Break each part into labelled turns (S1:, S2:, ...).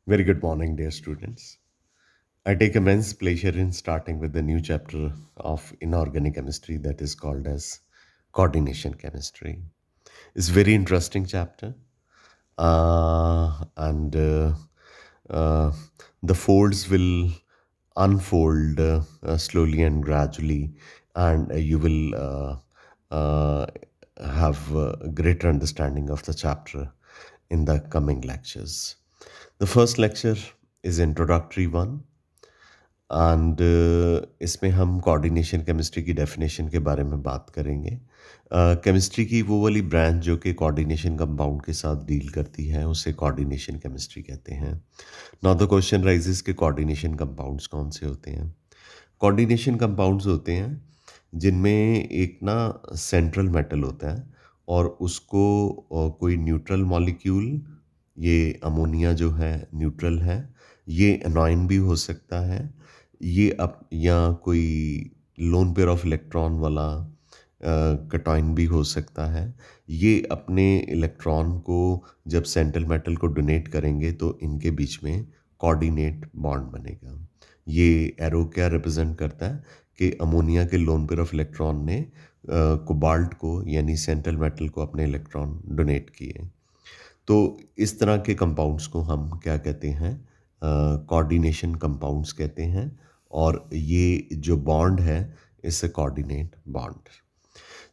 S1: Very good morning, dear students. I take immense pleasure in starting with the new chapter of inorganic chemistry that is called as coordination chemistry. It's a very interesting chapter, and uh, the folds will unfold slowly and gradually, and you will have a greater understanding of the chapter in the coming lectures. The first lecture is introductory one, and इसमें हम coordination chemistry की definition के बारे में बात करेंगे। Chemistry की वो वाली ब्रांच जो कि कोऑर्डिनेशन कंपाउंड के साथ डील करती है उसे कोऑर्डिनेशन केमिस्ट्री कहते हैं। नाउ द क्वेश्चन राइजेस के कोऑर्डिनेशन कंपाउंड्स कौन से होते हैं। कोऑर्डिनेशन कंपाउंड्स होते हैं जिनमें एक ना सेंट्रल मेटल होता है और उसको कोई न्यूट्रल मॉलिक्यूल, ये अमोनिया जो है न्यूट्रल है, ये एनॉइन भी हो सकता है, ये अप या कोई लोन पेयर ऑफ इलेक्ट्रॉन वाला कटाइन भी हो सकता है। ये अपने इलेक्ट्रॉन को जब सेंट्रल मेटल को डोनेट करेंगे तो इनके बीच में कोऑर्डिनेट बॉन्ड बनेगा। ये एरो क्या रिप्रेजेंट करता है कि अमोनिया के लोन पेयर ऑफ इलेक्ट्रॉन ने कोबाल्ट को यानी सेंट्रल मेटल को अपने इलेक्ट्रॉन डोनेट किए। तो इस तरह के कंपाउंड्स को हम क्या कहते हैं, कोऑर्डिनेशन कंपाउंड्स कहते हैं, और ये जो बॉन्ड है इससे कोऑर्डिनेट बॉन्ड।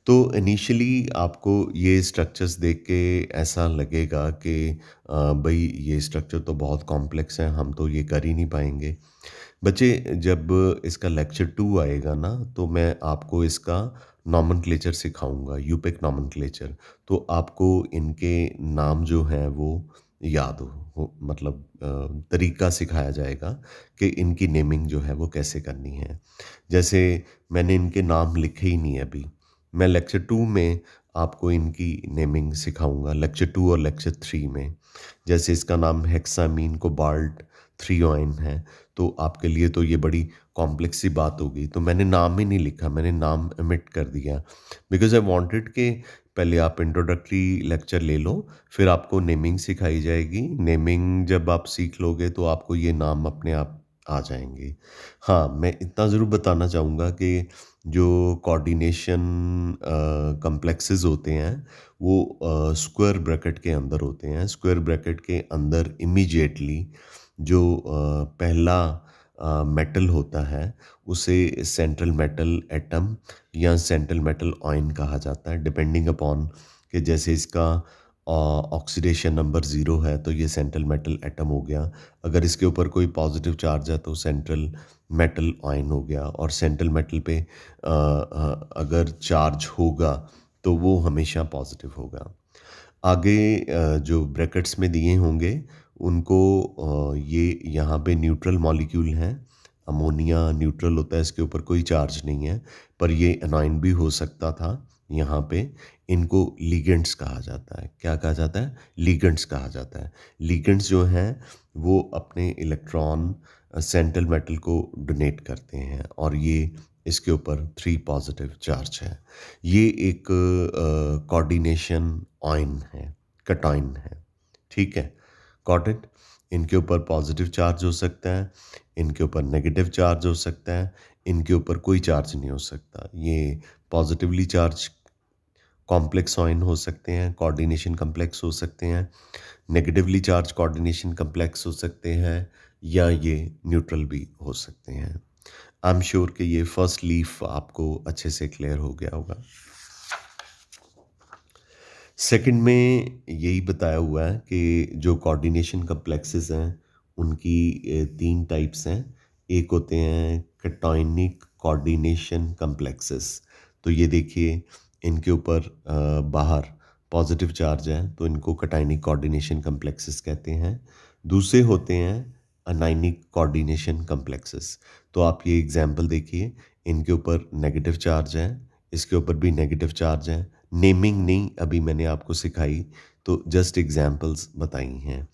S1: तो इनिशियली आपको ये स्ट्रक्चर्स देख के ऐसा लगेगा कि भाई ये स्ट्रक्चर तो बहुत कॉम्प्लेक्स है, हम तो ये कर ही नहीं पाएंगे। बच्चे, जब इसका लेक्चर 2 आएगा ना तो मैं आपको इसका नॉमेनक्लेचर सिखाऊंगा, यूपिक नॉमेनक्लेचर। तो आपको इनके नाम जो हैं वो याद मतलब तरीका सिखाया जाएगा कि इनकी नेमिंग जो है वो कैसे करनी है। जैसे मैंने इनके नाम लिखे ही नहीं अभी, मैं लेक्चर 2 में आपको इनकी नेमिंग सिखाऊंगा, लेक्चर 2 और लेक्चर 3 में। जैसे इसका नाम हेक्सामीन कोबाल्ट थ्रियोइन है, तो आपके लिए तो ये बड़ी कॉम्प्लेक्स सी बात होगी, तो मैंने नाम ही नहीं लिखा, मैंने नाम एमिट कर दिया बिकॉज आई वांटेड कि पहले आप इंट्रोडक्टरी लेक्चर ले लो, फिर आपको नेमिंग सिखाई जाएगी। नेमिंग जब आप सीख लोगे तो आपको ये नाम अपने आप आ जाएंगे। हाँ, मैं इतना ज़रूर बताना चाहूँगा कि जो कोऑर्डिनेशन कम्प्लेक्सेस होते हैं वो स्क्वायर ब्रैकेट के अंदर होते हैं। स्क्वायर ब्रैकेट के अंदर इमीडिएटली जो पहला मेटल होता है उसे सेंट्रल मेटल एटम या सेंट्रल मेटल आयन कहा जाता है, डिपेंडिंग अपॉन कि जैसे इसका ऑक्सीडेशन नंबर 0 है तो ये सेंट्रल मेटल एटम हो गया। अगर इसके ऊपर कोई पॉजिटिव चार्ज है तो सेंट्रल मेटल आयन हो गया, और सेंट्रल मेटल पे अगर चार्ज होगा तो वो हमेशा पॉजिटिव होगा। आगे जो ब्रैकेट्स में दिए होंगे उनको ये यहाँ पे न्यूट्रल मॉलिक्यूल हैं। अमोनिया न्यूट्रल होता है, इसके ऊपर कोई चार्ज नहीं है, पर ये एनाइन भी हो सकता था यहाँ पे। इनको लिगेंड्स कहा जाता है। क्या कहा जाता है? लिगेंड्स कहा जाता है। लिगेंड्स जो हैं वो अपने इलेक्ट्रॉन सेंट्रल मेटल को डोनेट करते हैं, और ये इसके ऊपर 3 पॉजिटिव चार्ज है। ये एक कोऑर्डिनेशन आयन है, कटाइन है, ठीक है, गॉट इट। इनके ऊपर पॉजिटिव चार्ज हो सकता है, इनके ऊपर नेगेटिव चार्ज हो सकता है, इनके ऊपर कोई चार्ज नहीं हो सकता। ये पॉजिटिवली चार्ज कॉम्प्लेक्स आयन हो सकते हैं, कोऑर्डिनेशन कम्प्लेक्स हो सकते हैं, नेगेटिवली चार्ज कोऑर्डिनेशन कम्प्लेक्स हो सकते हैं, या ये न्यूट्रल भी हो सकते हैं। आई एम श्योर कि ये फर्स्ट लीफ आपको अच्छे से क्लियर हो गया होगा। सेकंड में यही बताया हुआ है कि जो कोऑर्डिनेशन कम्प्लेक्सेस हैं उनकी 3 टाइप्स हैं। एक होते हैं कटायनिक कोऑर्डिनेशन कम्प्लेक्सेस। तो ये देखिए, इनके ऊपर बाहर पॉजिटिव चार्ज है तो इनको कटायनिक कोऑर्डिनेशन कम्प्लेक्सेस कहते हैं। दूसरे होते हैं अनायनिक कोऑर्डिनेशन कम्प्लेक्सेस। तो आप ये एग्जांपल देखिए, इनके ऊपर नेगेटिव चार्ज है, इसके ऊपर भी नेगेटिव चार्ज है। नेमिंग नहीं अभी मैंने आपको सिखाई, तो जस्ट एग्जांपल्स बताई हैं।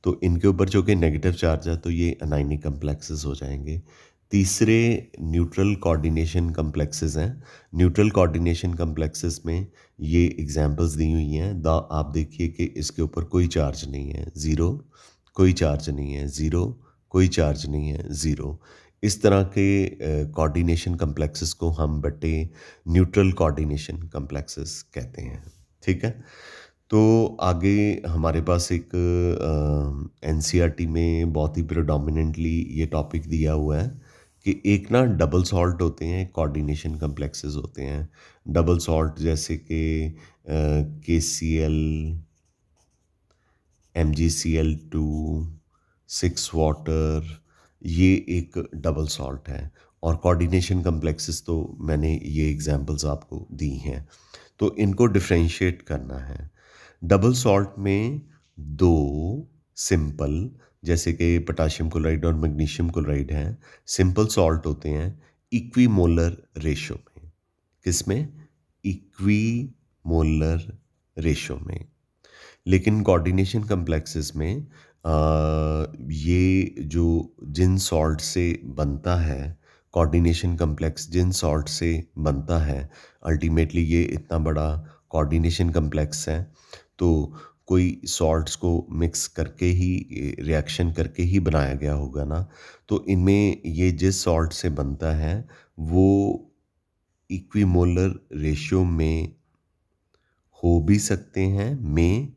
S1: तो इनके ऊपर जो कि नेगेटिव चार्ज है तो ये अनायनिक कम्प्लेक्सेस हो जाएंगे। तीसरे न्यूट्रल कोऑर्डिनेशन कम्प्लेक्सेस हैं। न्यूट्रल कोऑर्डिनेशन कम्प्लेक्सेस में ये एग्जांपल्स दी हुई हैं। द आप देखिए कि इसके ऊपर कोई चार्ज नहीं है, ज़ीरो, कोई चार्ज नहीं है, ज़ीरो, कोई चार्ज नहीं है, ज़ीरो। इस तरह के कोऑर्डिनेशन कॉम्प्लेक्सेस को हम बटे न्यूट्रल कोऑर्डिनेशन कॉम्प्लेक्सेस कहते हैं। ठीक है? तो आगे हमारे पास एक एनसीईआरटी में बहुत ही प्रेडोमिनेंटली ये टॉपिक दिया हुआ है कि एक ना डबल सॉल्ट होते हैं, कोऑर्डिनेशन कॉम्प्लेक्सेस होते हैं। डबल सॉल्ट जैसे कि KCl, MgCl2, 6 वाटर, ये एक डबल सॉल्ट है। और कोऑर्डिनेशन कॉम्प्लेक्सेस तो मैंने ये एग्जांपल्स आपको दी हैं। तो इनको डिफरेंशिएट करना है। डबल सॉल्ट में दो सिंपल, जैसे कि पोटाशियम क्लोराइड और मैग्नीशियम क्लोराइड हैं, सिंपल सॉल्ट होते हैं इक्विमोलर रेशो में। किसमें? इक्विमोलर रेशो में। लेकिन कोऑर्डिनेशन कॉम्प्लेक्सेस में ये जो जिन सॉल्ट से बनता है, कोऑर्डिनेशन कॉम्प्लेक्स जिन सॉल्ट से बनता है, अल्टीमेटली ये इतना बड़ा कोऑर्डिनेशन कॉम्प्लेक्स है, तो कोई सॉल्ट्स को मिक्स करके ही, रिएक्शन करके ही बनाया गया होगा ना। तो इनमें ये जिस सॉल्ट से बनता है वो इक्विमोलर रेशियो में हो भी सकते हैं, में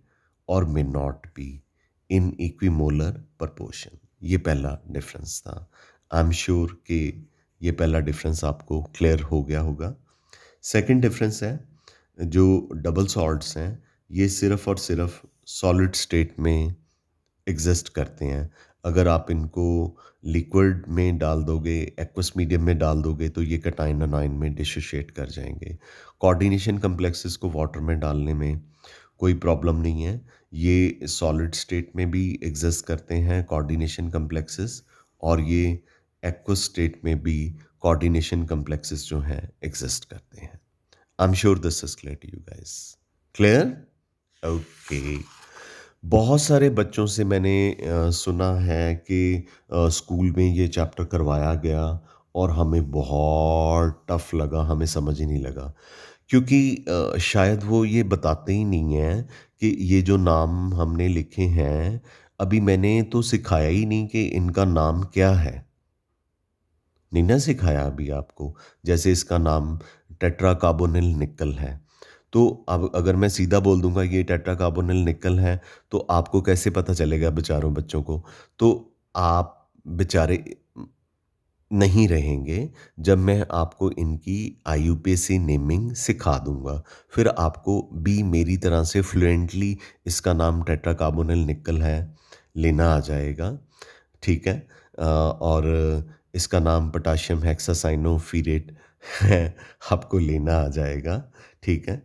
S1: और may not be in equimolar proportion. ये पहला डिफरेंस था। आई एम श्योर कि ये पहला डिफरेंस आपको क्लियर हो गया होगा। सेकंड डिफरेंस है, जो डबल सॉल्ट्स हैं ये सिर्फ और सिर्फ सॉलिड स्टेट में एग्जिस्ट करते हैं। अगर आप इनको लिक्विड में डाल दोगे, एक्वस मीडियम में डाल दोगे, तो ये कटाइन अनाइन में डिसोशिएट कर जाएंगे। कोऑर्डिनेशन कॉम्प्लेक्सेस को वाटर में डालने में कोई प्रॉब्लम नहीं है। ये सॉलिड स्टेट में भी एग्जिस्ट करते हैं कोऑर्डिनेशन कॉम्प्लेक्सेस, और ये एक्वस स्टेट में भी कोऑर्डिनेशन कॉम्प्लेक्सेस जो हैं एग्जिस्ट करते हैं। I am sure this is clear to you guys. Clear? Okay. बहुत सारे बच्चों से मैंने सुना है कि स्कूल में ये चैप्टर करवाया गया और हमें बहुत टफ लगा, हमें समझ ही नहीं लगा, क्योंकि शायद वो ये बताते ही नहीं हैं कि ये जो नाम हमने लिखे हैं, अभी मैंने तो सिखाया ही नहीं कि इनका नाम क्या है। नहीं ना सिखाया अभी आपको। जैसे इसका नाम टेट्रा कार्बोनिल निकल है, तो अब अगर मैं सीधा बोल दूंगा ये टेट्रा कार्बोनिल निकल है, तो आपको कैसे पता चलेगा बेचारों बच्चों को? तो आप बेचारे नहीं रहेंगे जब मैं आपको इनकी IUPAC नेमिंग सिखा दूंगा। फिर आपको भी मेरी तरह से फ्लुएंटली इसका नाम टेट्रा कार्बोनिल निकल है लेना आ जाएगा। ठीक है? और इसका नाम पोटाशियम हेक्सासाइनोफिरेट है, आपको लेना आ जाएगा। ठीक है?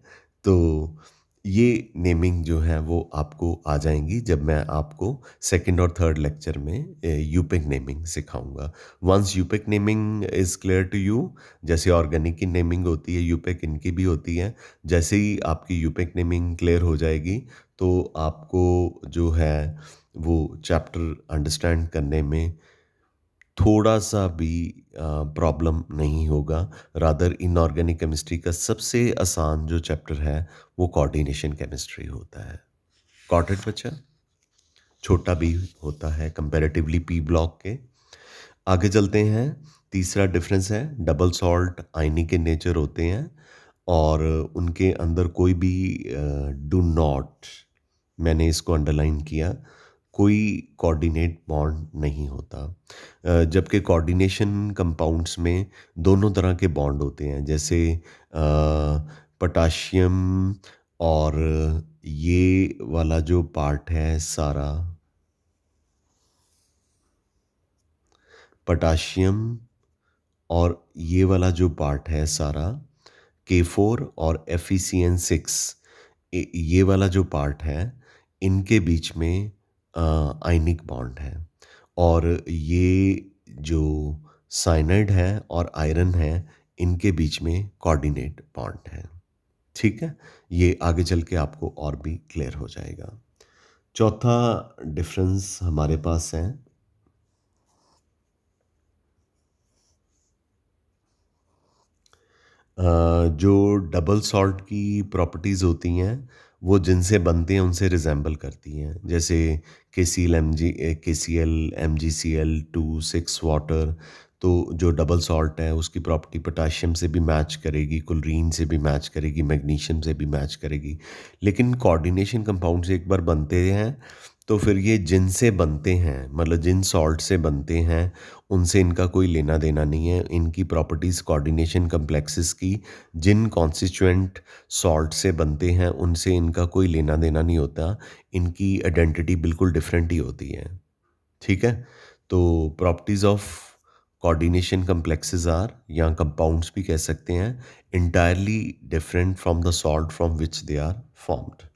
S1: तो ये नेमिंग जो है वो आपको आ जाएंगी जब मैं आपको सेकंड और थर्ड लेक्चर में यूपिक नेमिंग सिखाऊंगा। Once IUPAC naming is clear to you, जैसे ऑर्गेनिक की नेमिंग होती है, यूपिक इनकी भी होती है। जैसे ही आपकी यूपिक नेमिंग क्लियर हो जाएगी तो आपको जो है वो चैप्टर अंडरस्टैंड करने में थोड़ा सा भी प्रॉब्लम नहीं होगा। रादर इनऑर्गेनिक केमिस्ट्री का सबसे आसान जो चैप्टर है वो कोऑर्डिनेशन केमिस्ट्री होता है। गॉट इट बच्चा? छोटा भी होता है कंपैरेटिवली पी ब्लॉक के। आगे चलते हैं। तीसरा डिफरेंस है, डबल सॉल्ट आयनिक के नेचर होते हैं और उनके अंदर कोई भी डू नॉट, मैंने इसको अंडरलाइन किया, कोई कोऑर्डिनेट बॉन्ड नहीं होता। जबकि कोऑर्डिनेशन कंपाउंड्स में दोनों तरह के बॉन्ड होते हैं, जैसे पोटाशियम और ये वाला जो पार्ट है सारा, पोटाशियम और ये वाला जो पार्ट है सारा, K4 और FeCN6, ये वाला जो पार्ट है, इनके बीच में आयनिक बॉन्ड है। और ये जो साइनाइड है और आयरन है, इनके बीच में कोऑर्डिनेट बॉन्ड है। ठीक है? ये आगे चल के आपको और भी क्लियर हो जाएगा। चौथा डिफरेंस हमारे पास है, जो डबल सॉल्ट की प्रॉपर्टीज़ होती हैं वो जिनसे बनते हैं उनसे रिजेंबल करती हैं। जैसे KCl MgCl2 6 वाटर, तो जो डबल सॉल्ट है उसकी प्रॉपर्टी पोटाशियम से भी मैच करेगी, क्लोरीन से भी मैच करेगी, मैग्नीशियम से भी मैच करेगी। लेकिन कोऑर्डिनेशन कंपाउंड्स एक बार बनते हैं तो फिर ये जिनसे बनते हैं, मतलब जिन सॉल्ट से बनते हैं, उनसे इनका कोई लेना देना नहीं है। इनकी प्रॉपर्टीज़ कोऑर्डिनेशन कम्प्लेक्सेस की जिन कॉन्स्टिट्यूएंट सॉल्ट से बनते हैं उनसे इनका कोई लेना देना नहीं होता। इनकी आइडेंटिटी बिल्कुल डिफरेंट ही होती है। ठीक है, तो properties of coordination complexes are, या कंपाउंड्स भी कह सकते हैं, entirely different from the salt from which they are formed.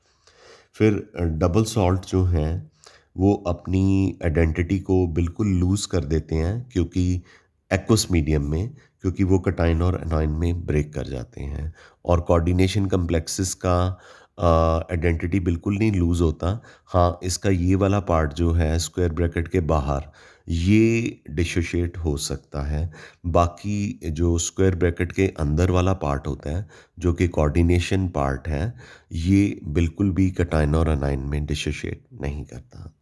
S1: फिर डबल सॉल्ट जो हैं वो अपनी आइडेंटिटी को बिल्कुल लूज़ कर देते हैं, क्योंकि एक्वस मीडियम में, क्योंकि वो कटाइन और एनाइन में ब्रेक कर जाते हैं। और कोऑर्डिनेशन कम्प्लेक्सेस का आइडेंटिटी बिल्कुल नहीं लूज़ होता। हाँ, इसका ये वाला पार्ट जो है स्क्वायर ब्रैकेट के बाहर, ये डिसोशिएट हो सकता है। बाकी जो स्क्वायर ब्रैकेट के अंदर वाला पार्ट होता है, जो कि कोऑर्डिनेशन पार्ट है, ये बिल्कुल भी कटाइन और एनाइन में डिसोशिएट नहीं करता।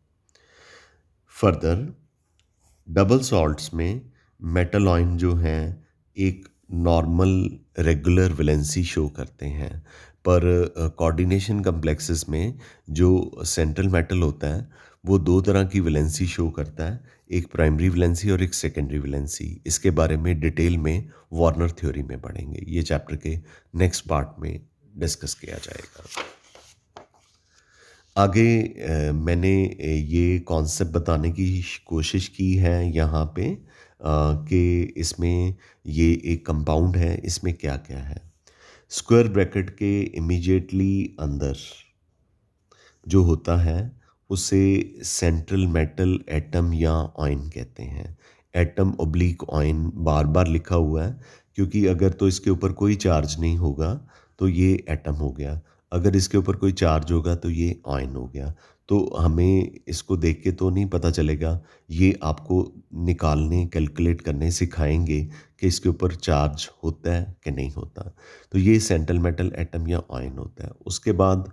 S1: फर्दर, डबल सॉल्ट्स में मेटल आयन जो हैं एक नॉर्मल रेगुलर वैलेंसी शो करते हैं, पर कोऑर्डिनेशन कम्प्लेक्सेस में जो सेंट्रल मेटल होता है वो दो तरह की वैलेंसी शो करता है, एक प्राइमरी वैलेंसी और एक सेकेंडरी वैलेंसी। इसके बारे में डिटेल में वार्नर थ्योरी में पढ़ेंगे, ये चैप्टर के नेक्स्ट पार्ट में डिस्कस किया जाएगा। आगे मैंने ये कॉन्सेप्ट बताने की कोशिश की है यहाँ पे कि इसमें ये एक कंपाउंड है, इसमें क्या क्या है। स्क्वायर ब्रैकेट के इमीडिएटली अंदर जो होता है उसे सेंट्रल मेटल एटम या आयन कहते हैं। एटम ऑब्लिक आयन बार बार लिखा हुआ है, क्योंकि अगर तो इसके ऊपर कोई चार्ज नहीं होगा तो ये एटम हो गया, अगर इसके ऊपर कोई चार्ज होगा तो ये आयन हो गया। तो हमें इसको देख के तो नहीं पता चलेगा, ये आपको निकालने कैलकुलेट करने सिखाएंगे कि इसके ऊपर चार्ज होता है कि नहीं होता। तो ये सेंट्रल मेटल एटम या आयन होता है। उसके बाद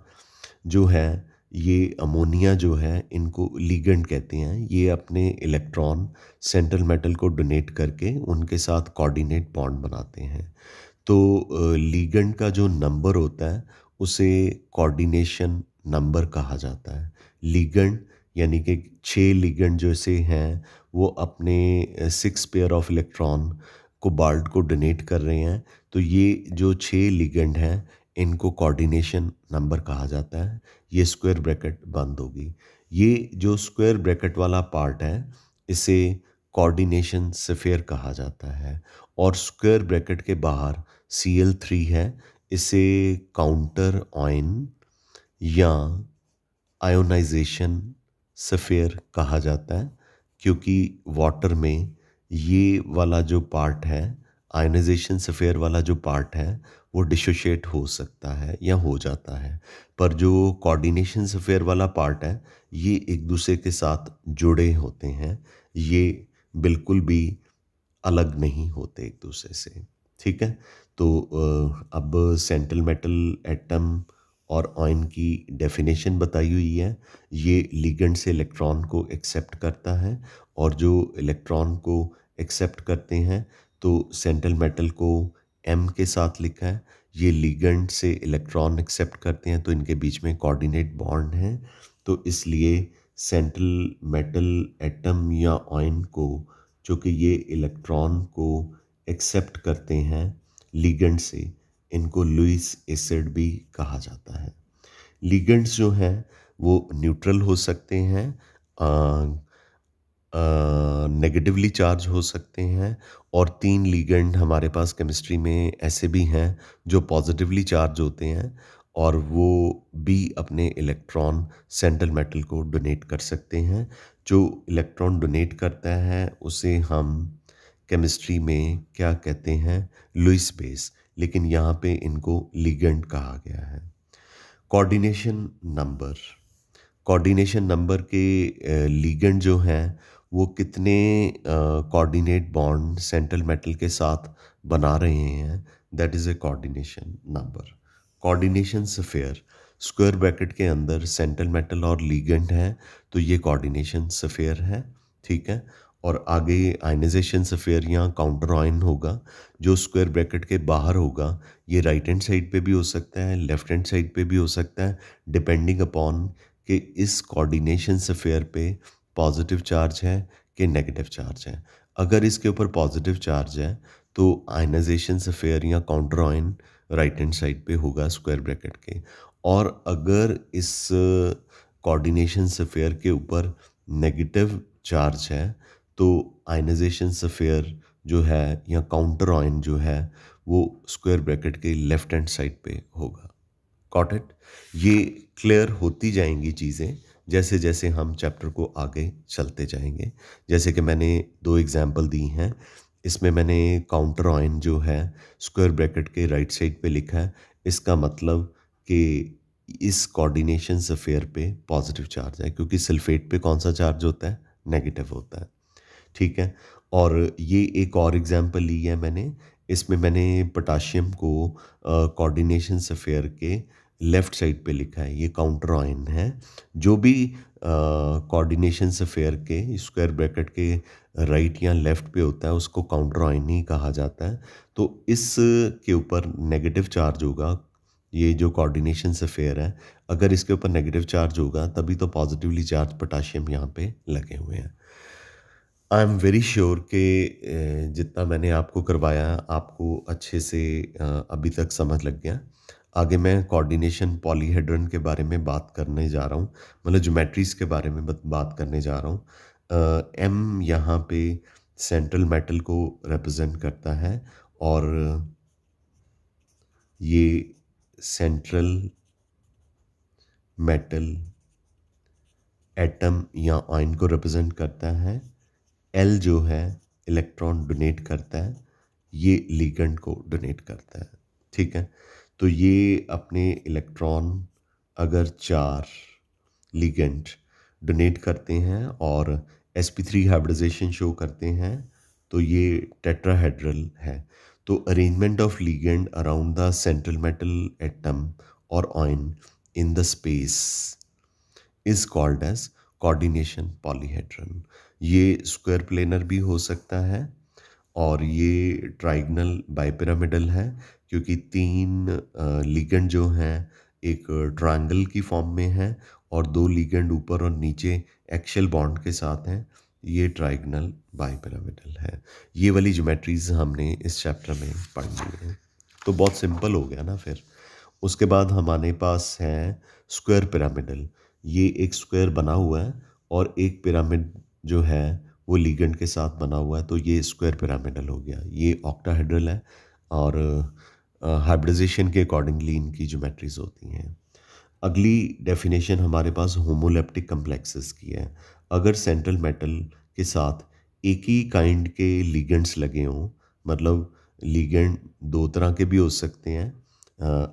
S1: जो है ये अमोनिया जो है, इनको लिगेंड कहते हैं। ये अपने इलेक्ट्रॉन सेंट्रल मेटल को डोनेट करके उनके साथ कोऑर्डिनेट बॉन्ड बनाते हैं। तो लिगेंड का जो नंबर होता है उसे कोऑर्डिनेशन नंबर कहा जाता है। लिगेंड यानी कि 6 लिगेंड जैसे हैं वो अपने 6 पेयर ऑफ इलेक्ट्रॉन कोबाल्ट को डोनेट कर रहे हैं, तो ये जो 6 लिगेंड हैं इनको कोऑर्डिनेशन नंबर कहा जाता है। ये स्क्वायर ब्रैकेट बंद होगी। ये जो स्क्वायर ब्रैकेट वाला पार्ट है इसे कोऑर्डिनेशन स्फीयर कहा जाता है। और स्क्वायर ब्रैकेट के बाहर Cl3 है, इसे काउंटर आयन या आयोनाइजेशन स्फीयर कहा जाता है, क्योंकि वाटर में ये वाला जो पार्ट है, आयोनाइजेशन स्फीयर वाला जो पार्ट है वो डिसोशिएट हो सकता है या हो जाता है। पर जो कोऑर्डिनेशन स्फीयर वाला पार्ट है ये एक दूसरे के साथ जुड़े होते हैं, ये बिल्कुल भी अलग नहीं होते एक दूसरे से। ठीक है, तो अब सेंट्रल मेटल एटम और आयन की डेफिनेशन बताई हुई है। ये लिगेंड से इलेक्ट्रॉन को एक्सेप्ट करता है, और जो इलेक्ट्रॉन को एक्सेप्ट करते हैं तो सेंट्रल मेटल को M के साथ लिखा है। ये लिगेंड से इलेक्ट्रॉन एक्सेप्ट करते हैं तो इनके बीच में कोऑर्डिनेट बॉन्ड है। तो इसलिए सेंट्रल मेटल एटम या आयन को, जो कि ये इलेक्ट्रॉन को एक्सेप्ट करते हैं लिगेंड से, इनको लुईस एसिड भी कहा जाता है। लिगेंड्स जो हैं वो न्यूट्रल हो सकते हैं, नेगेटिवली चार्ज हो सकते हैं, और 3 लिगेंड हमारे पास केमिस्ट्री में ऐसे भी हैं जो पॉजिटिवली चार्ज होते हैं, और वो भी अपने इलेक्ट्रॉन सेंट्रल मेटल को डोनेट कर सकते हैं। जो इलेक्ट्रॉन डोनेट करता है उसे हम केमिस्ट्री में क्या कहते हैं, लुईस बेस, लेकिन यहाँ पे इनको लिगेंड कहा गया है। कोऑर्डिनेशन नंबर, कोऑर्डिनेशन नंबर के लिगेंड जो हैं वो कितने कोऑर्डिनेट बॉन्ड सेंट्रल मेटल के साथ बना रहे हैं, that is a coordination number. Coordination sphere, square bracket के अंदर सेंट्रल मेटल और लिगेंड है, तो ये कोऑर्डिनेशन स्फीयर है, ठीक है। और आगे आयनाइजेशन स्फीयर या काउंटर आयन होगा जो स्क्वायर ब्रैकेट के बाहर होगा। ये राइट हैंड साइड पे भी हो सकता है, लेफ्ट हैंड साइड पे भी हो सकता है, डिपेंडिंग अपॉन कि इस कोऑर्डिनेशन स्फीयर पे पॉजिटिव चार्ज है कि नेगेटिव चार्ज है। अगर इसके ऊपर पॉजिटिव चार्ज है तो आयनाइजेशन स्फीयर या counter ion right hand side पे होगा स्क्वायर ब्रैकेट के। और अगर इस कोऑर्डिनेशन स्फीयर के ऊपर नेगेटिव चार्ज है तो आयनाइजेशन स्फीयर जो है या काउंटर आयन जो है वो स्क्वायर ब्रैकेट के लेफ्ट हैंड साइड पे होगा। Got it? ये क्लियर होती जाएंगी चीज़ें जैसे जैसे हम चैप्टर को आगे चलते जाएंगे। जैसे कि मैंने 2 एग्जाम्पल दी हैं, इसमें मैंने काउंटर आयन जो है स्क्वायर ब्रैकेट के राइट साइड पे लिखा है। इसका मतलब कि इस कोऑर्डिनेशन स्फीयर पे पॉजिटिव चार्ज है, क्योंकि सल्फेट पे कौन सा चार्ज होता है? नेगेटिव होता है, ठीक है। और ये एक और एग्जांपल ली है मैंने, इसमें मैंने पोटाशियम को कोऑर्डिनेशन स्फीयर के लेफ्ट साइड पे लिखा है। ये काउंटर आयन है। जो भी कोऑर्डिनेशन स्फीयर के स्क्वायर ब्रैकेट के राइट या लेफ्ट पे होता है उसको काउंटर आयन ही कहा जाता है। तो इस के ऊपर नेगेटिव चार्ज होगा। ये जो कोऑर्डिनेशन स्फीयर है, अगर इसके ऊपर नेगेटिव चार्ज होगा तभी तो पॉजिटिवली चार्ज पोटाशियम यहाँ पे लगे हुए हैं। आई एम वेरी श्योर कि जितना मैंने आपको करवाया आपको अच्छे से अभी तक समझ लग गया। आगे मैं कोऑर्डिनेशन पॉलीहेड्रन के बारे में बात करने जा रहा हूँ, मतलब ज्योमेट्रीज के बारे में बात करने जा रहा हूँ। एम यहाँ पे सेंट्रल मेटल को रिप्रेजेंट करता है और ये सेंट्रल मेटल एटम या आयन को रिप्रेजेंट करता है। एल जो है इलेक्ट्रॉन डोनेट करता है, ये लिगेंड को डोनेट करता है, ठीक है। तो ये अपने इलेक्ट्रॉन अगर 4 लिगेंड डोनेट करते हैं और sp3 हाइब्रिडाइजेशन शो करते हैं तो ये टेट्राहेड्रल है। तो arrangement of ligand around the central metal atom और ion in the space is called as coordination polyhedron. ये स्क्वायर प्लेनर भी हो सकता है और ये ट्राइगनल बाइपिरामिडल है, क्योंकि 3 लिगेंड जो हैं एक ट्रायंगल की फॉर्म में है और 2 लिगेंड ऊपर और नीचे एक्शियल बॉन्ड के साथ हैं। ये ट्राइगनल बाइपिरामिडल है। ये वाली ज्योमेट्रीज हमने इस चैप्टर में पढ़नी है, तो बहुत सिंपल हो गया ना फिर। उसके बाद हमारे पास है स्क्वायर पिरामिडल। ये एक स्क्वायर बना हुआ है और एक पिरामिड जो है वो लिगेंड के साथ बना हुआ है, तो ये स्क्वायर पिरामिडल हो गया। ये ऑक्टाहेड्रल है और हाइब्रिडाइजेशन के अकॉर्डिंगली इनकी ज्योमेट्रीज होती हैं। अगली डेफिनेशन हमारे पास होमोलेप्टिक कम्प्लेक्सेस की है। अगर सेंट्रल मेटल के साथ एक ही काइंड के लिगेंड्स लगे हों, मतलब लिगेंड 2 तरह के भी हो सकते हैं।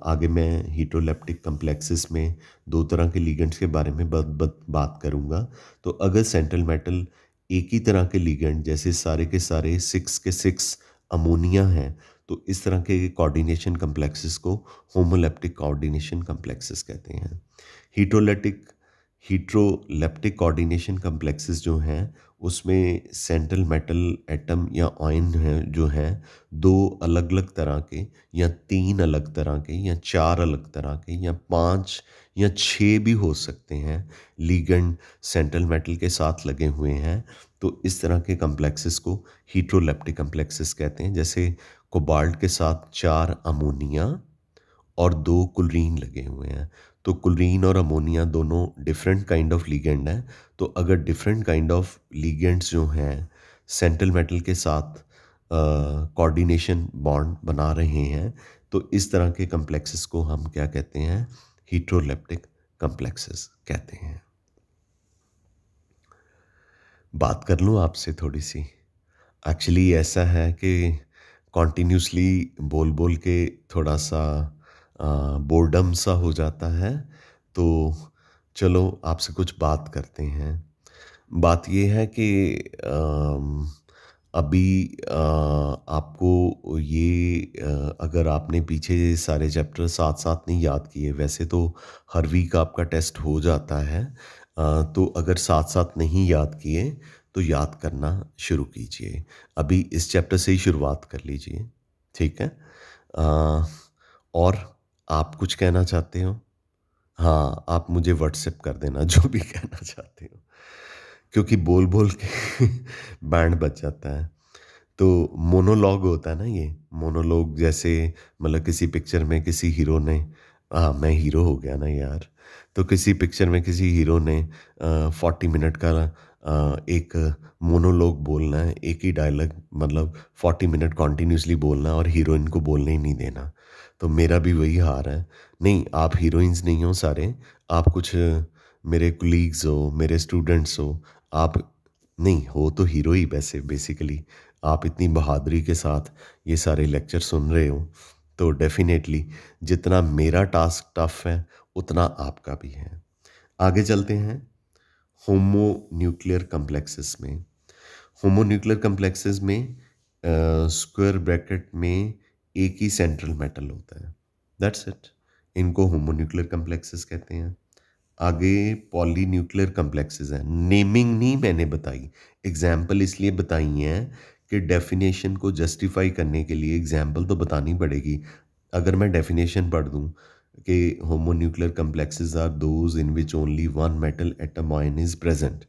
S1: आगे मैं हीटरोलेप्टिक कम्प्लेक्सेस में 2 तरह के लिगेंड्स के बारे में बात करूँगा। तो अगर सेंट्रल मेटल एक ही तरह के लिगेंड, जैसे सारे के सारे 6 के 6 अमोनिया हैं, तो इस तरह के कोऑर्डिनेशन कम्प्लेक्सेस को होमोलेप्टिक कोऑर्डिनेशन कम्प्लेक्सेस कहते हैं। हीटरोलेप्टिक कोऑर्डिनेशन कम्प्लेक्सेस जो हैं उसमें सेंट्रल मेटल एटम या आयन है जो हैं 2 अलग अलग तरह के या 3 अलग तरह के या 4 अलग तरह के या 5 या 6 भी हो सकते हैं लिगेंड सेंट्रल मेटल के साथ लगे हुए हैं। तो इस तरह के कम्प्लेक्सेस को हीटरोलेप्टिक कम्प्लेक्सेस कहते हैं। जैसे कोबाल्ट के साथ 4 अमोनिया और 2 क्लोरीन लगे हुए हैं, तो क्लोरीन और अमोनिया दोनों डिफरेंट काइंड ऑफ लिगेंड हैं। तो अगर डिफरेंट काइंड ऑफ लिगेंड्स जो हैं सेंट्रल मेटल के साथ कोऑर्डिनेशन बॉन्ड बना रहे हैं, तो इस तरह के कम्प्लेक्सेस को हम क्या कहते हैं? हीटरोलेप्टिक कम्प्लेक्सेस कहते हैं। बात कर लूँ आपसे थोड़ी सी। एक्चुअली ऐसा है कि कॉन्टीन्यूसली बोल बोल के थोड़ा सा बोर्डम सा हो जाता है, तो चलो आपसे कुछ बात करते हैं। बात ये है कि अभी आपको ये अगर आपने पीछे सारे चैप्टर साथ साथ नहीं याद किए, वैसे तो हर वीक आपका टेस्ट हो जाता है, तो अगर साथ साथ नहीं याद किए तो याद करना शुरू कीजिए। अभी इस चैप्टर से ही शुरुआत कर लीजिए, ठीक है? अ, और आप कुछ कहना चाहते हो? हाँ, आप मुझे व्हाट्सएप कर देना जो भी कहना चाहते हो, क्योंकि बोल बोल के बैंड बज जाता है। तो मोनोलॉग होता है ना ये, मोनोलॉग जैसे मतलब किसी पिक्चर में किसी हीरो ने, हाँ मैं हीरो हो गया ना यार, तो किसी पिक्चर में किसी हीरो ने 40 मिनट का एक मोनोलॉग बोलना है, एक ही डायलॉग, मतलब 40 मिनट कॉन्टिन्यूसली बोलना है और हीरोइन को बोलने ही नहीं देना। तो मेरा भी वही हाल है। नहीं, आप हीरोइंस नहीं हो सारे, आप कुछ मेरे कुलीग्स हो, मेरे स्टूडेंट्स हो, आप नहीं हो तो हीरो ही वैसे बेसिकली। आप इतनी बहादुरी के साथ ये सारे लेक्चर सुन रहे हो, तो डेफिनेटली जितना मेरा टास्क टफ है उतना आपका भी है। आगे चलते हैं होमो न्यूक्लियर कम्प्लेक्सेस में। होमो न्यूक्लियर कम्प्लेक्सेस में स्क्वायर ब्रैकेट में एक ही सेंट्रल मेटल होता है, दैट्स इट। इनको होमो न्यूक्लियर कम्प्लेक्सेस कहते हैं। आगे पॉली न्यूक्लियर कम्प्लेक्सेस हैं। नेमिंग नहीं मैंने बताई, एग्जाम्पल इसलिए बताई हैं कि डेफिनेशन को जस्टिफाई करने के लिए एग्जाम्पल तो बतानी पड़ेगी। अगर मैं डेफिनेशन पढ़ दूं कि homonuclear complexes are those in which only one metal atom ion is present,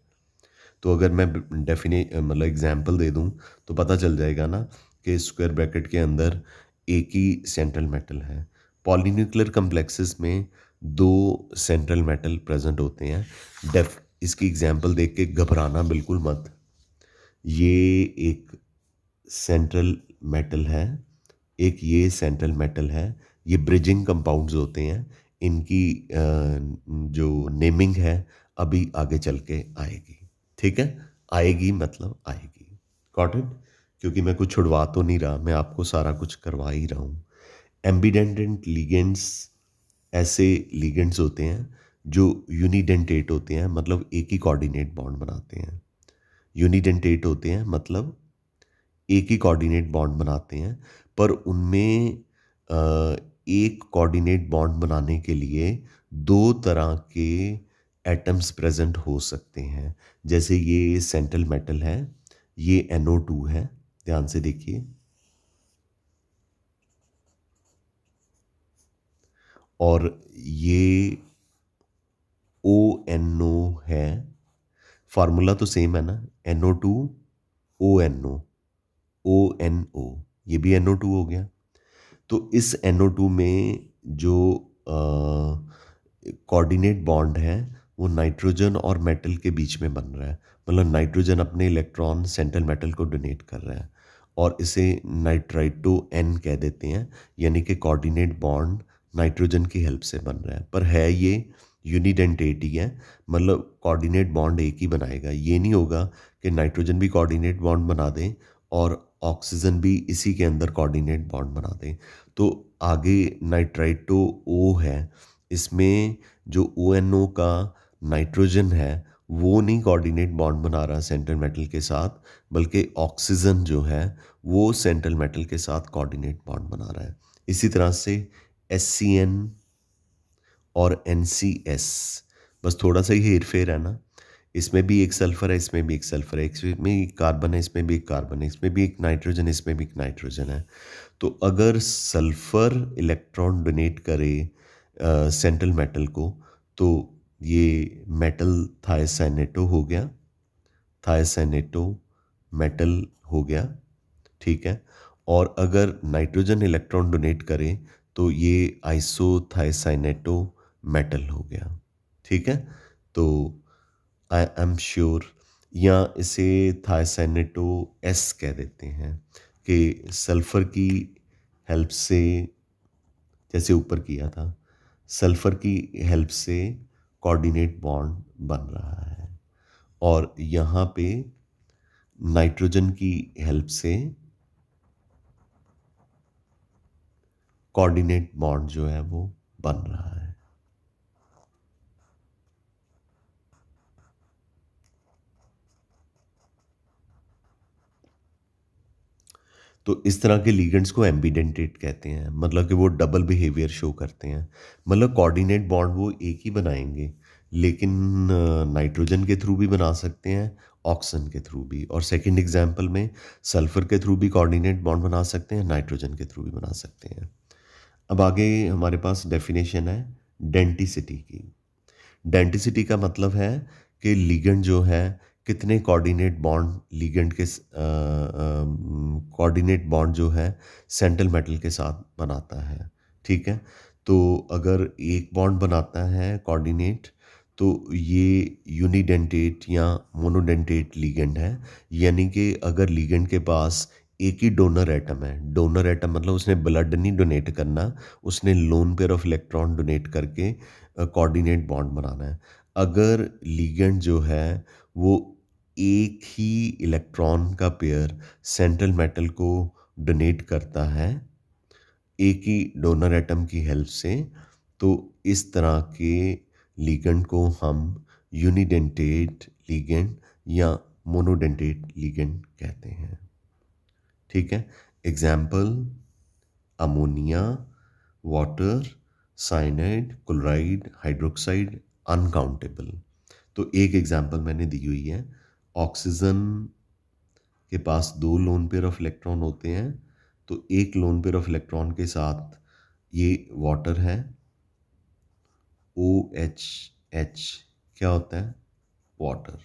S1: तो अगर मैं मतलब एग्जाम्पल दे दूं तो पता चल जाएगा ना कि स्क्वायर ब्रैकेट के अंदर एक ही सेंट्रल मेटल है। पॉलीन्यूक्लियर कम्प्लेक्सेस में दो सेंट्रल मेटल प्रेजेंट होते हैं। डेफ इसकी एग्जाम्पल देख के घबराना बिल्कुल मत। ये एक सेंट्रल मेटल है, एक ये सेंट्रल मेटल है। ये ब्रिजिंग कंपाउंड्स होते हैं। इनकी जो नेमिंग है अभी आगे चल के आएगी, ठीक है? आएगी मतलब आएगी, गॉट इट? क्योंकि मैं कुछ छुड़वा तो नहीं रहा, मैं आपको सारा कुछ करवा ही रहा हूँ। एम्बीडेंटेंट लिगेंड्स ऐसे लिगेंड्स होते हैं जो यूनिडेंटेट होते हैं, मतलब एक ही कोऑर्डिनेट बॉन्ड बनाते हैं। यूनिडेंटेट होते हैं मतलब एक ही कोऑर्डिनेट बॉन्ड बनाते हैं, पर उनमें एक कोऑर्डिनेट बॉन्ड बनाने के लिए दो तरह के एटम्स प्रेजेंट हो सकते हैं। जैसे ये सेंट्रल मेटल है, ये NO2 है, ध्यान से देखिए, और ये ONO है। फार्मूला तो सेम है ना, NO2 ONO, ONO, ये भी NO2 हो गया। तो इस NO2 में जो कोऑर्डिनेट बॉन्ड है वो नाइट्रोजन और मेटल के बीच में बन रहा है। मतलब नाइट्रोजन अपने इलेक्ट्रॉन सेंट्रल मेटल को डोनेट कर रहा है और इसे नाइट्राइटो N कह देते हैं, यानी कि कोऑर्डिनेट बॉन्ड नाइट्रोजन की हेल्प से बन रहा है। पर है ये यूनिडेंटेट ही है, मतलब कोऑर्डिनेट बॉन्ड एक ही बनाएगा। ये नहीं होगा कि नाइट्रोजन भी कोऑर्डिनेट बॉन्ड बना दें और ऑक्सीजन भी इसी के अंदर कोऑर्डिनेट बॉन्ड बना दें। तो आगे नाइट्राइटो O है, इसमें जो ONO का नाइट्रोजन है वो नहीं कोऑर्डिनेट बॉन्ड बना रहा सेंट्रल मेटल के साथ, बल्कि ऑक्सीजन जो है वो सेंट्रल मेटल के साथ कोऑर्डिनेट बॉन्ड बना रहा है। इसी तरह से SCN और NCS, बस थोड़ा सा ही हेर फेर है ना, इसमें भी एक सल्फर है, इसमें भी एक सल्फर है, इसमें एक कार्बन है, इसमें भी एक कार्बन है, इसमें भी एक नाइट्रोजन है, इसमें भी एक नाइट्रोजन है। तो अगर सल्फर इलेक्ट्रॉन डोनेट करे सेंट्रल मेटल को, तो ये मेटल थायसैनेटो हो गया, थायसैनेटो मेटल हो गया, ठीक है? और अगर नाइट्रोजन इलेक्ट्रॉन डोनेट करे तो ये आइसोथायसाइनेटो मेटल हो गया, ठीक है? तो आई एम श्योर, या इसे थायसैनेटो S कह देते हैं कि सल्फर की हेल्प से, जैसे ऊपर किया था, सल्फर की हेल्प से कोऑर्डिनेट बॉन्ड बन रहा है और यहाँ पे नाइट्रोजन की हेल्प से कोऑर्डिनेट बॉन्ड जो है वो बन रहा है। तो इस तरह के लिगेंड्स को एम्बिडेंटेट कहते हैं, मतलब कि वो डबल बिहेवियर शो करते हैं। मतलब कोऑर्डिनेट बॉन्ड वो एक ही बनाएंगे, लेकिन नाइट्रोजन के थ्रू भी बना सकते हैं, ऑक्सीजन के थ्रू भी। और सेकंड एग्जांपल में सल्फर के थ्रू भी कोऑर्डिनेट बॉन्ड बना सकते हैं, नाइट्रोजन के थ्रू भी बना सकते हैं। अब आगे हमारे पास डेफिनेशन है डेंटिसिटी की। डेंटिसिटी का मतलब है कि लिगेंड जो है कितने कोऑर्डिनेट बॉन्ड लिगेंड के कोऑर्डिनेट बॉन्ड जो है सेंट्रल मेटल के साथ बनाता है। ठीक है, तो अगर एक बॉन्ड बनाता है कोऑर्डिनेट, तो ये यूनिडेंटेट या मोनोडेंटेट लिगेंड है। यानी कि अगर लिगेंड के पास एक ही डोनर एटम है, डोनर एटम मतलब उसने ब्लड नहीं डोनेट करना, उसने lone pair of electron donate करके कोऑर्डिनेट बॉन्ड बनाना है। अगर लिगेंड जो है वो एक ही इलेक्ट्रॉन का पेयर सेंट्रल मेटल को डोनेट करता है एक ही डोनर एटम की हेल्प से, तो इस तरह के लिगेंड को हम यूनिडेंटेट लिगेंड या मोनोडेंटेट लिगेंड कहते हैं। ठीक है, example ammonia, water, cyanide, chloride, hydroxide, uncountable. तो एक एग्जाम्पल मैंने दी हुई है। ऑक्सीजन के पास दो लोन पेयर ऑफ इलेक्ट्रॉन होते हैं, तो एक लोन पेयर ऑफ इलेक्ट्रॉन के साथ ये वाटर है, ओ एच एच क्या होता है, वाटर।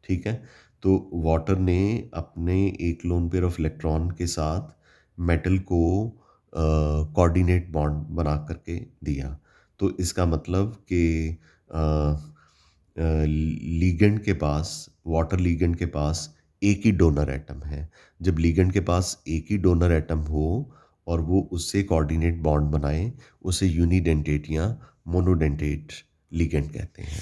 S1: ठीक है, तो वाटर ने अपने एक लोन पेयर ऑफ इलेक्ट्रॉन के साथ मेटल को कोऑर्डिनेट बॉन्ड बना करके दिया। तो इसका मतलब कि लीगेंड के पास, वाटर लीगेंड के पास एक ही डोनर एटम है। जब लीगेंड के पास एक ही डोनर एटम हो और वो उससे कोऑर्डिनेट बॉन्ड बनाए, उसे यूनिडेंटेट या मोनोडेंटेट लीगेंड कहते हैं।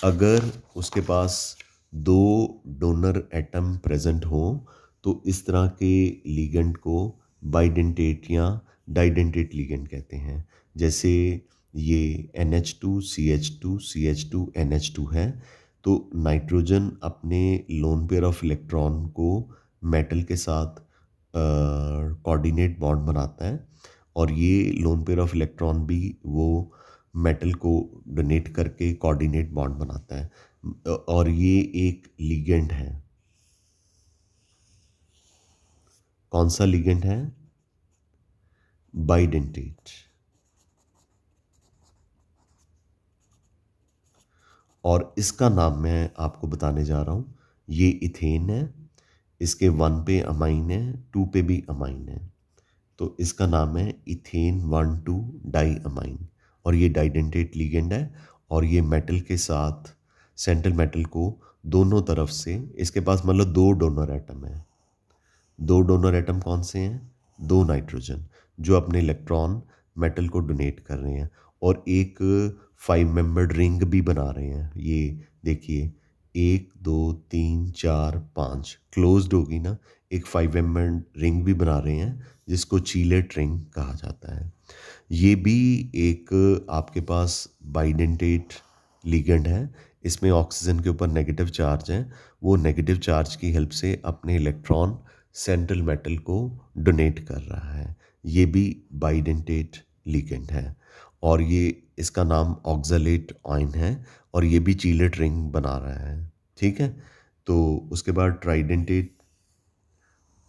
S1: अगर उसके पास दो डोनर एटम प्रेजेंट हो, तो इस तरह के लिगेंड को बाइडेंटेट या डाइडेंटेट लिगेंड कहते हैं। जैसे ये NH2CH2CH2NH2 है, तो नाइट्रोजन अपने लोन पेयर ऑफ इलेक्ट्रॉन को मेटल के साथ कोऑर्डिनेट बॉन्ड बनाता है, और ये लोन पेयर ऑफ इलेक्ट्रॉन भी वो मेटल को डोनेट करके कोऑर्डिनेट बॉन्ड बनाता है, और ये एक लिगेंड है। कौन सा लिगेंड है? बाइडेंटेट। और इसका नाम मैं आपको बताने जा रहा हूँ। ये इथेन है, इसके 1 पे अमाइन है, 2 पे भी अमाइन है, तो इसका नाम है इथेन 1,2 डाई अमाइन। और ये डाइडेंटेट लिगेंड है, और ये मेटल के साथ सेंट्रल मेटल को दोनों तरफ से, इसके पास मतलब दो डोनर एटम है। दो डोनर एटम कौन से हैं? दो नाइट्रोजन, जो अपने इलेक्ट्रॉन मेटल को डोनेट कर रहे हैं, और एक 5 मेंबर्ड रिंग भी बना रहे हैं। ये देखिए, 1 2 3 4 5 क्लोज्ड होगी ना, एक 5 मेंबर्ड रिंग भी बना रहे हैं, जिसको चीलेट रिंग कहा जाता है। ये भी एक आपके पास बाइडेंटेट लिगेंड है। इसमें ऑक्सीजन के ऊपर नेगेटिव चार्ज है, वो नेगेटिव चार्ज की हेल्प से अपने इलेक्ट्रॉन सेंट्रल मेटल को डोनेट कर रहा है। ये भी बाइडेंटेट लिगेंड है, और ये इसका नाम ऑक्सलेट आयन है, और ये भी चीलेट रिंग बना रहा है। ठीक है, तो उसके बाद ट्राइडेंटेट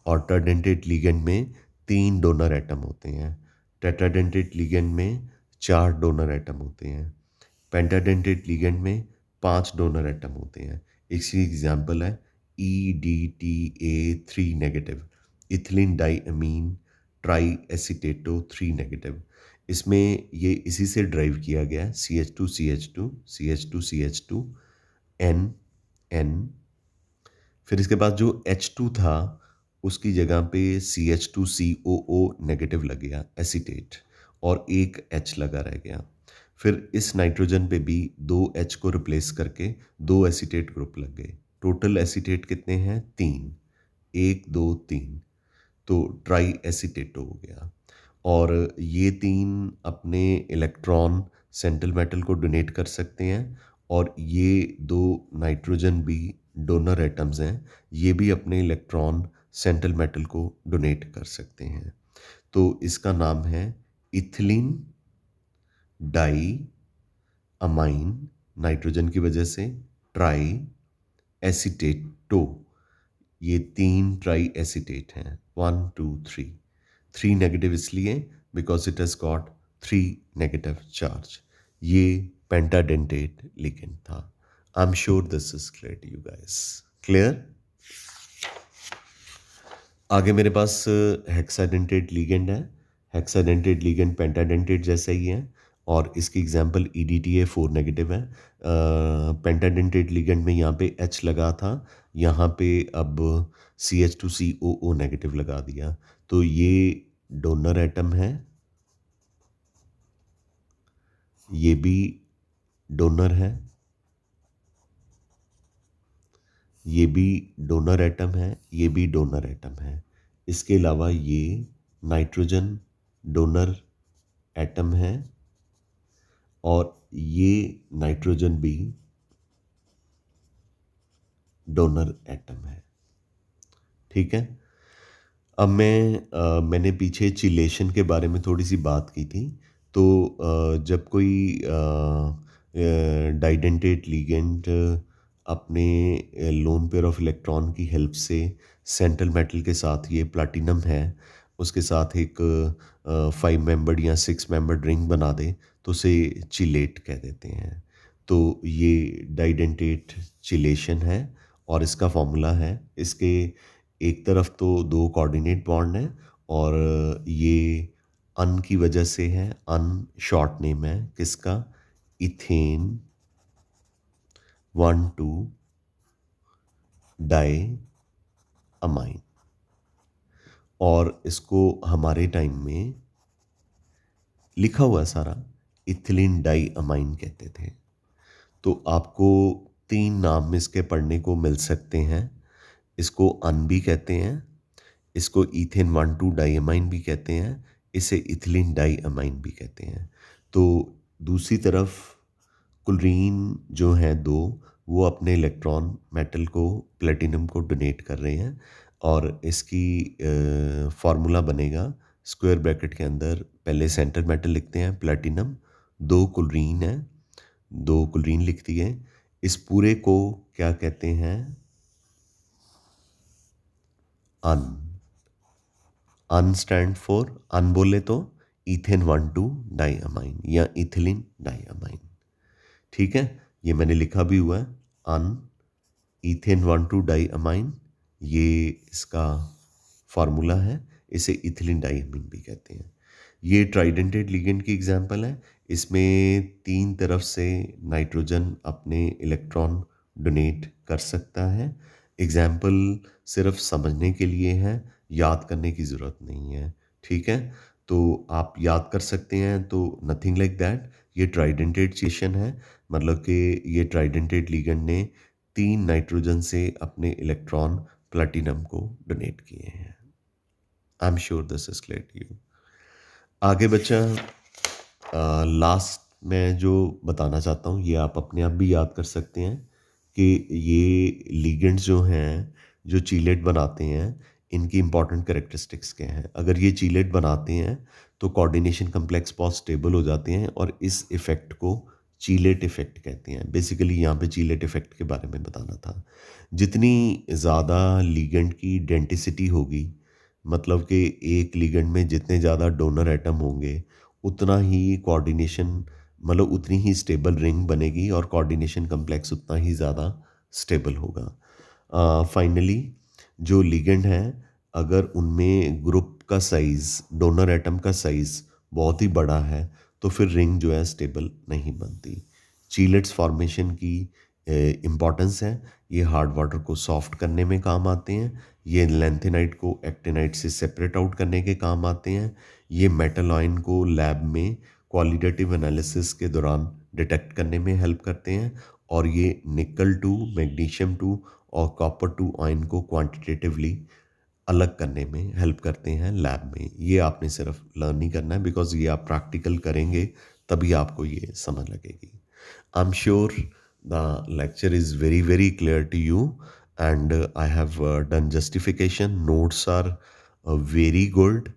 S1: और टेट्राडेंटेट लिगेंड में 3 डोनर एटम होते हैं। टेट्राडेंटेट लिगेंड में 4 डोनर एटम होते हैं। पेंटाडेंटेट लिगेंड में 5 डोनर एटम होते हैं। इसकी एग्जांपल है EDTA3 negative, ethylene diamine tri acetato 3 negative. इसमें ये इसी से ड्राइव किया गया है, CH2CH2 CH2CH2 N N। फिर इसके बाद जो H2 था, उसकी जगह पे CH2COO नेगेटिव लग गया, एसीटेट, और एक H लगा रह गया। फिर इस नाइट्रोजन पे भी 2 H को रिप्लेस करके 2 एसीटेट ग्रुप लग गए। टोटल एसीटेट कितने हैं? 3, 1 2 3, तो ट्राई एसीटेटो हो गया। और ये 3 अपने इलेक्ट्रॉन सेंट्रल मेटल को डोनेट कर सकते हैं, और ये 2 नाइट्रोजन भी डोनर एटम्स हैं, ये भी अपने इलेक्ट्रॉन सेंट्रल मेटल को डोनेट कर सकते हैं। तो इसका नाम है इथिलीन डाई अमाइन, नाइट्रोजन की वजह से ट्राई एसीटेटो, ये 3 ट्राई एसीटेट हैं, 1 2 3। 3 नेगेटिव इसलिए because it has got 3 negative charge. ये पेंटाडेंटेट लिगेंड था। I am sure this is clear to you guys. Clear? आगे मेरे पास हेक्साडेंटेट लिगेंड है। हेक्साडेंटेट लिगेंड पेंटाडेंटेट जैसा ही है और इसकी एग्जांपल EDTA4 नेगेटिव है। पेंटाडेंटेट लिगेंड में यहाँ पे H लगा था, यहाँ पे अब CH2COO नेगेटिव लगा दिया। तो ये डोनर एटम है, ये भी डोनर है, ये भी डोनर एटम है, ये भी डोनर एटम है। इसके अलावा ये नाइट्रोजन डोनर एटम है और ये नाइट्रोजन भी डोनर एटम है। ठीक है। अब मैंने पीछे चिलेशन के बारे में थोड़ी सी बात की थी। तो जब कोई डाइडेंटेट लिगेंड अपने लोन पेयर ऑफ इलेक्ट्रॉन की हेल्प से सेंट्रल मेटल के साथ, ये प्लैटिनम है, उसके साथ एक 5 मेंबर्ड या 6 मेंबर्ड रिंग बना दे तो उसे चिलेट कह देते हैं। तो ये डाइडेंटेट चिलेशन है और इसका फॉर्मूला है, इसके एक तरफ तो 2 कोऑर्डिनेट बॉन्ड है और ये अन की वजह से है। अन शॉर्ट नेम है किसका? Ethane 1,2 diamine. और इसको हमारे टाइम में लिखा हुआ सारा इथिलीन डाई अमाइन कहते थे। तो आपको 3 नाम इसके पढ़ने को मिल सकते हैं। इसको अन भी कहते हैं, इसको इथेन 1,2 डाईअमाइन भी कहते हैं, इसे इथिलीन डाईअमाइन भी कहते हैं। तो दूसरी तरफ क्लोरीन जो है 2, वो अपने इलेक्ट्रॉन मेटल को, प्लेटिनम को डोनेट कर रहे हैं और इसकी फार्मूला बनेगा स्क्वायर ब्रैकेट के अंदर। पहले सेंटर मेटल लिखते हैं प्लेटिनम, 2 क्लोरीन है, 2 क्लोरीन लिखती है। इस पूरे को क्या कहते हैं? अन। अन स्टैंड फॉर, अन बोले तो इथेन 1,2 डाईअमाइन या इथिलीन डाईअमाइन। ठीक है, ये मैंने लिखा भी हुआ है, अन इथेन 1,2 डाईअमाइन, ये इसका फार्मूला है, इसे इथिलीन डाईअमाइन भी कहते हैं। ये ट्राइडेंटेड लिगेंड की एग्जांपल है। इसमें 3 तरफ से नाइट्रोजन अपने इलेक्ट्रॉन डोनेट कर सकता है। एग्जाम्पल सिर्फ समझने के लिए है, याद करने की ज़रूरत नहीं है। ठीक है, तो आप याद कर सकते हैं। तो नथिंग लाइक दैट, ये ट्राइडेंटेट सेशन है, मतलब कि ये ट्राइडेंटेट लिगेंड ने 3 नाइट्रोजन से अपने इलेक्ट्रॉन प्लैटिनम को डोनेट किए हैं। I am sure this is clear to you. आगे बच्चा, लास्ट मैं जो बताना चाहता हूँ ये आप अपने आप भी याद कर सकते हैं कि ये लिगेंड्स जो हैं, जो चीलेट बनाते हैं, इनकी इंपॉर्टेंट कैरेक्टरिस्टिक्स क्या हैं। अगर ये चीलेट बनाते हैं तो कोऑर्डिनेशन कम्प्लेक्स बहुत स्टेबल हो जाते हैं और इस इफ़ेक्ट को चीलेट इफ़ेक्ट कहते हैं। बेसिकली यहाँ पे चीलेट इफ़ेक्ट के बारे में बताना था। जितनी ज़्यादा लिगेंड की डेंटिसिटी होगी, मतलब कि एक लिगेंड में जितने ज़्यादा डोनर एटम होंगे उतना ही कोऑर्डिनेशन, मतलब उतनी ही स्टेबल रिंग बनेगी और कोऑर्डिनेशन कम्प्लेक्स उतना ही ज़्यादा स्टेबल होगा। फाइनली जो लिगेंड हैं, अगर उनमें ग्रुप का साइज़, डोनर एटम का साइज़ बहुत ही बड़ा है तो फिर रिंग जो है स्टेबल नहीं बनती। चीलेट्स फॉर्मेशन की इम्पॉर्टेंस है। ये हार्ड वाटर को सॉफ्ट करने में काम आते हैं, ये लैंथेनाइट को एक्टिनाइट से सेपरेट आउट करने के काम आते हैं, ये मेटल आयन को लैब में क्वालिटेटिव एनालिसिस के दौरान डिटेक्ट करने में हेल्प करते हैं और ये निकल 2, मैग्नीशियम 2 और कॉपर 2 आयन को क्वांटिटेटिवली अलग करने में हेल्प करते हैं लैब में। ये आपने सिर्फ लर्न नहीं करना है, बिकॉज ये आप प्रैक्टिकल करेंगे तभी आपको ये समझ लगेगी। I am sure the lecture is very very clear to you and I have done justification. Notes are very good.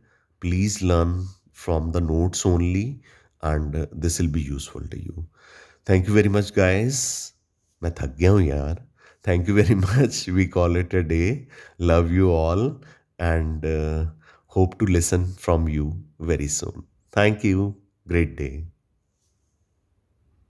S1: Please learn from the notes only, and this will be useful to you. Thank you very much, guys. मैं थक गया हूँ यार. Thank you very much. We call it a day. Love you all, and hope to listen from you very soon. Thank you. Great day.